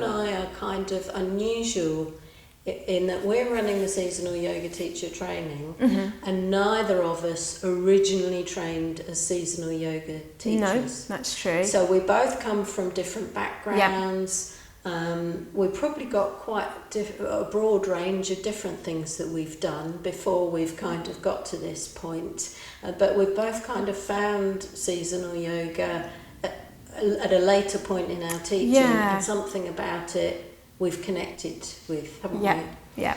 and I are kind of unusual in that we're running the seasonal yoga teacher training, and neither of us originally trained as seasonal yoga teachers. No, that's true. So we both come from different backgrounds. We've probably got quite a broad range of different things that we've done before we've kind of got to this point. But we've both kind of found seasonal yoga at a later point in our teaching, and something about it we've connected with, haven't we? Yeah.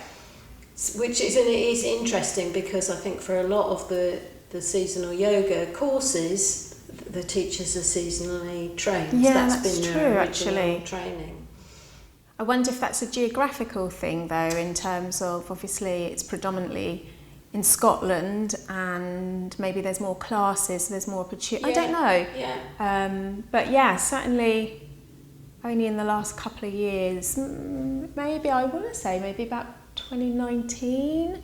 Which is interesting, because I think for a lot of the seasonal yoga courses, the teachers are seasonally trained. Yeah, that's been true, their actually. original training. I wonder if that's a geographical thing, though, in terms of, obviously, it's predominantly in Scotland, and maybe there's more classes, there's more opportunity. I don't know. Yeah. But yeah, certainly only in the last couple of years, maybe I want to say maybe about 2019,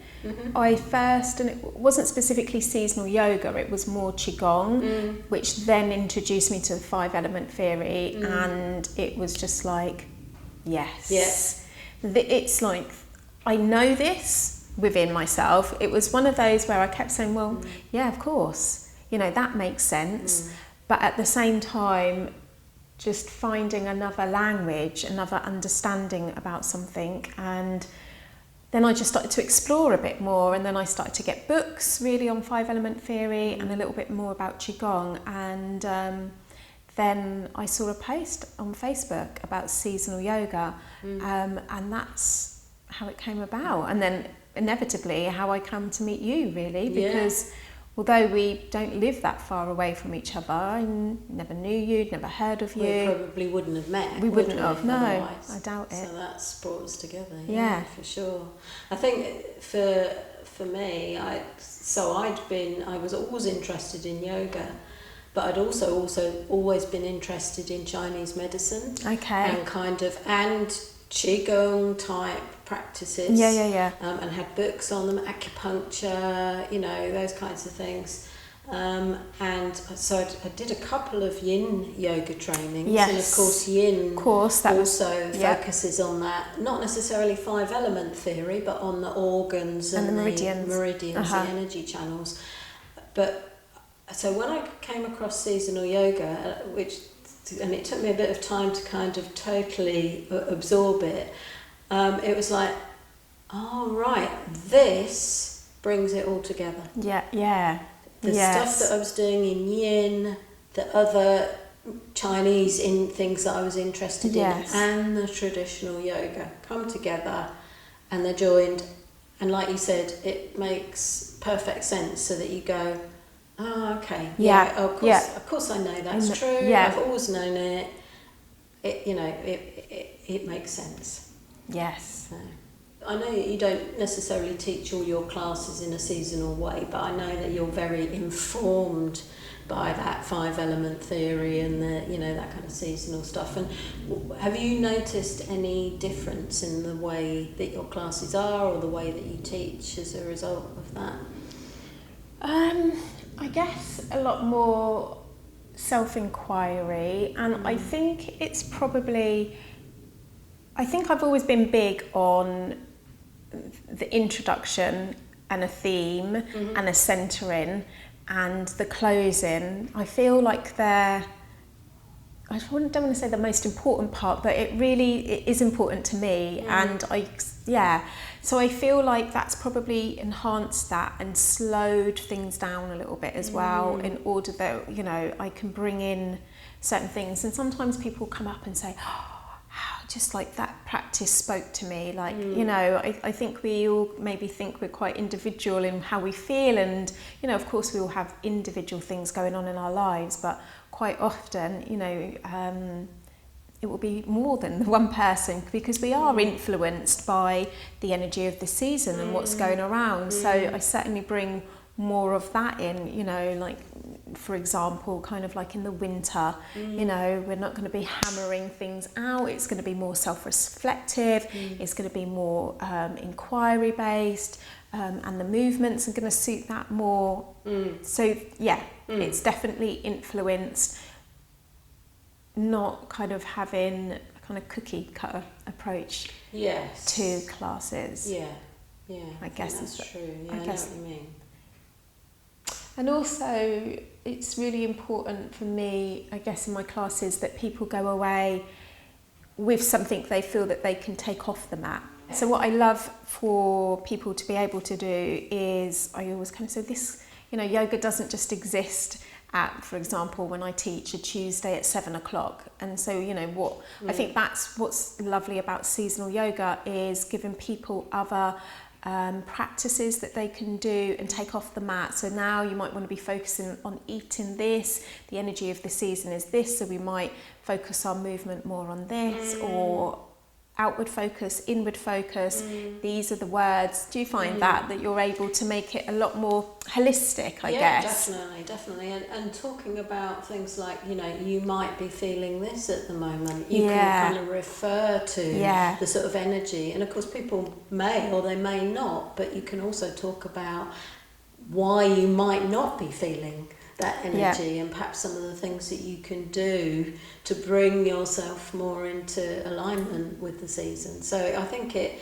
I first, and it wasn't specifically seasonal yoga, it was more Qigong, which then introduced me to the 5-element theory, and it was just like, yes. It's like, I know this within myself. It was one of those where I kept saying, well, yeah, of course, that makes sense. But at the same time, just finding another language, another understanding about something. And then I just started to explore a bit more, and then I started to get books really on 5-element theory and a little bit more about Qigong. And then I saw a post on Facebook about seasonal yoga, and that's how it came about. And then inevitably how I come to meet you, really, because although we don't live that far away from each other, I never knew you, never heard of you. We probably wouldn't have met. We wouldn't have, no, otherwise. I doubt it. So that's brought us together, Yeah. for sure. I think for me, I was always interested in yoga, but I'd also always been interested in Chinese medicine. Okay. And Qigong type practices. Yeah. And had books on them, acupuncture, those kinds of things. And so I did a couple of yin yoga trainings. Yes. And of course yin that focuses on that, not necessarily 5-element theory, but on the organs and the meridians, the energy channels. But so when I came across seasonal yoga, and it took me a bit of time to kind of totally absorb it, it was like, oh right, this brings it all together. Yeah. The stuff that I was doing in yin, the other Chinese things that I was interested in, and the traditional yoga come together, and they're joined, and like you said, it makes perfect sense, so that you go, oh, okay, of course I know that's true. I've always known it. It makes sense. Yes. So, I know you don't necessarily teach all your classes in a seasonal way, but I know that you're very informed by that 5-element theory and that kind of seasonal stuff. And have you noticed any difference in the way that your classes are, or the way that you teach as a result of that? I guess a lot more self-inquiry, and I think it's probably, I've always been big on the introduction and a theme and a centering, and the closing. I feel like I don't want to say the most important part, but it is important to me, and so I feel like that's probably enhanced that and slowed things down a little bit as well, in order that, I can bring in certain things. And sometimes people come up and say, just like that practice spoke to me. Like, I think we all maybe think we're quite individual in how we feel, and, of course we all have individual things going on in our lives, but quite often, it will be more than one person, because we are influenced by the energy of the season and what's going around. So I certainly bring more of that in, like, for example, kind of like in the winter, we're not going to be hammering things out. It's going to be more self-reflective. It's going to be more inquiry based, and the movements are going to suit that more. So it's definitely influenced, not kind of having kind of cookie cutter approach yes. to classes. Yeah, I guess that's true. Yeah, I know what you mean. And also, it's really important for me, I guess, in my classes that people go away with something they feel that they can take off the mat. So what I love for people to be able to do is, I always kind of say this, yoga doesn't just exist at, for example, when I teach a Tuesday at 7:00. And so, I think that's what's lovely about seasonal yoga, is giving people other practices that they can do and take off the mat. So now you might want to be focusing on eating this, the energy of the season is this, so we might focus our movement more on this, or outward focus, inward focus. These are the words. Do you find that you're able to make it a lot more holistic, I guess? Yeah, definitely. And talking about things like, you might be feeling this at the moment. You can kind of refer to the sort of energy. And of course, people may or they may not, but you can also talk about why you might not be feeling that energy, and perhaps some of the things that you can do to bring yourself more into alignment with the season. So I think it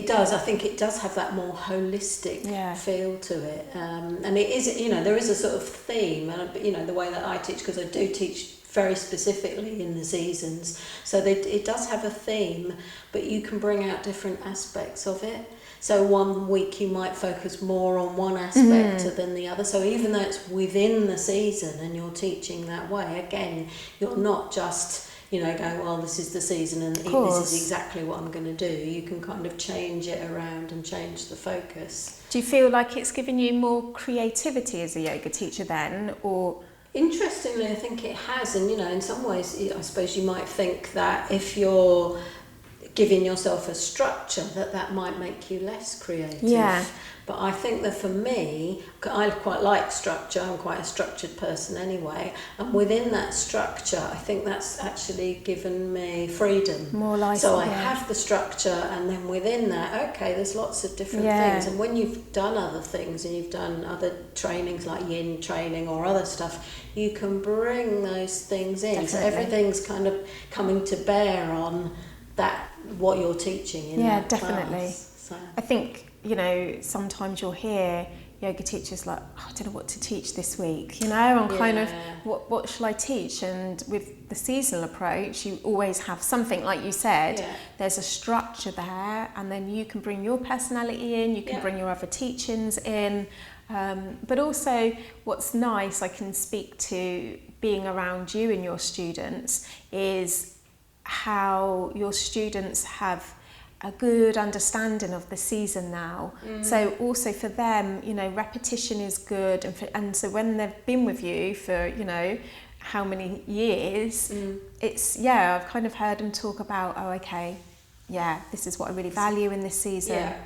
does. I think it does have that more holistic feel to it, and it is. There is a sort of theme, and the way that I teach, because I do teach very specifically in the seasons, so it does have a theme, but you can bring out different aspects of it. So one week you might focus more on one aspect than the other. So even though it's within the season and you're teaching that way, again, you're not just, going, well, this is the season and this is exactly what I'm going to do. You can kind of change it around and change the focus. Do you feel like it's giving you more creativity as a yoga teacher then, or...? Interestingly, I think it has. And, in some ways, I suppose you might think that if you're giving yourself a structure, that might make you less creative. Yeah. But I think that for me, I quite like structure. I'm quite a structured person anyway. And within that structure, I think that's actually given me freedom. More license. So I have the structure, and then within that, okay, there's lots of different things. And when you've done other things and you've done other trainings like yin training or other stuff, you can bring those things in. Definitely. So everything's kind of coming to bear on that, what you're teaching in that definitely. Class. So. I think, sometimes you'll hear yoga teachers like, I don't know what to teach this week, I'm kind of, what shall I teach? And with the seasonal approach, you always have something, like you said, there's a structure there, and then you can bring your personality in, you can bring your other teachings in, but also what's nice, I can speak to being around you and your students, is how your students have a good understanding of the season now. So also for them, repetition is good, and so when they've been with you for, how many years, it's, I've kind of heard them talk about, this is what I really value in this season. Yeah.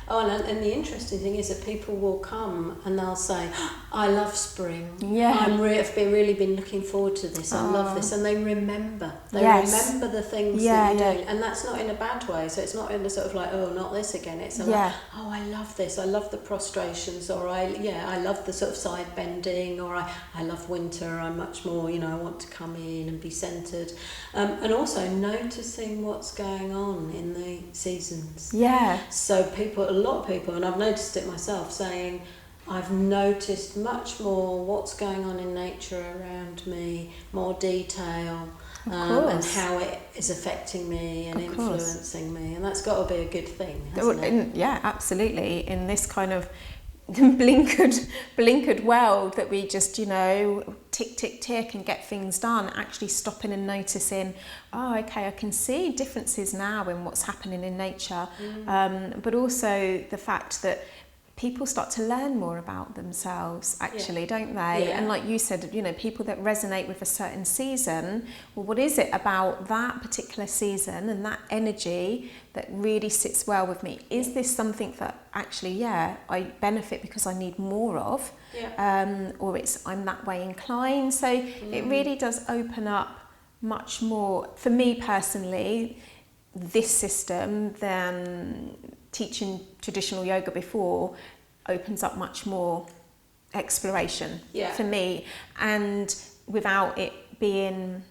Oh, and the interesting thing is that people will come and they'll say, I love spring. Yeah. I've really been looking forward to this. I love this. And they remember. They remember the things that you're doing. And that's not in a bad way. So it's not in the sort of like, oh, not this again. It's like, oh, I love this. I love the prostrations, or I love the sort of side bending, or I love winter. I'm much more, I want to come in and be centered. And also noticing what's going on in the seasons. Yeah. So a lot of people, and I've noticed it myself, saying, I've noticed much more what's going on in nature around me, more detail, and how it is affecting me and influencing me, and that's got to be a good thing, hasn't it? Yeah, absolutely. In this kind of blinkered world that we just, tick, tick, tick and get things done, actually stopping and noticing, I can see differences now in what's happening in nature, but also the fact that people start to learn more about themselves, actually, don't they? Yeah. And like you said, people that resonate with a certain season, well, what is it about that particular season and that energy that really sits well with me? Is this something that actually, I benefit because I need more of? Yeah. Or I'm that way inclined. So it really does open up much more, for me personally, this system than teaching traditional yoga before opens up much more exploration for me, and without it being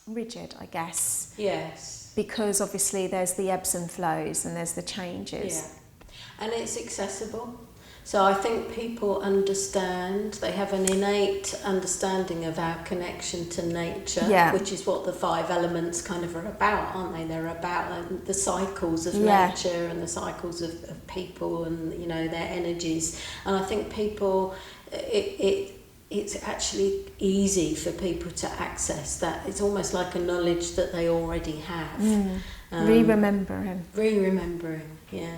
rigid, I guess. Yes. Because obviously there's the ebbs and flows and there's the changes. Yeah. And it's accessible. So I think people understand, they have an innate understanding of our connection to nature, which is what the 5 elements kind of are about, aren't they? They're about the cycles of nature and the cycles of people and, you know, their energies. And I think people, it's actually easy for people to access that. It's almost like a knowledge that they already have. Re-remembering. Re-remembering, yeah.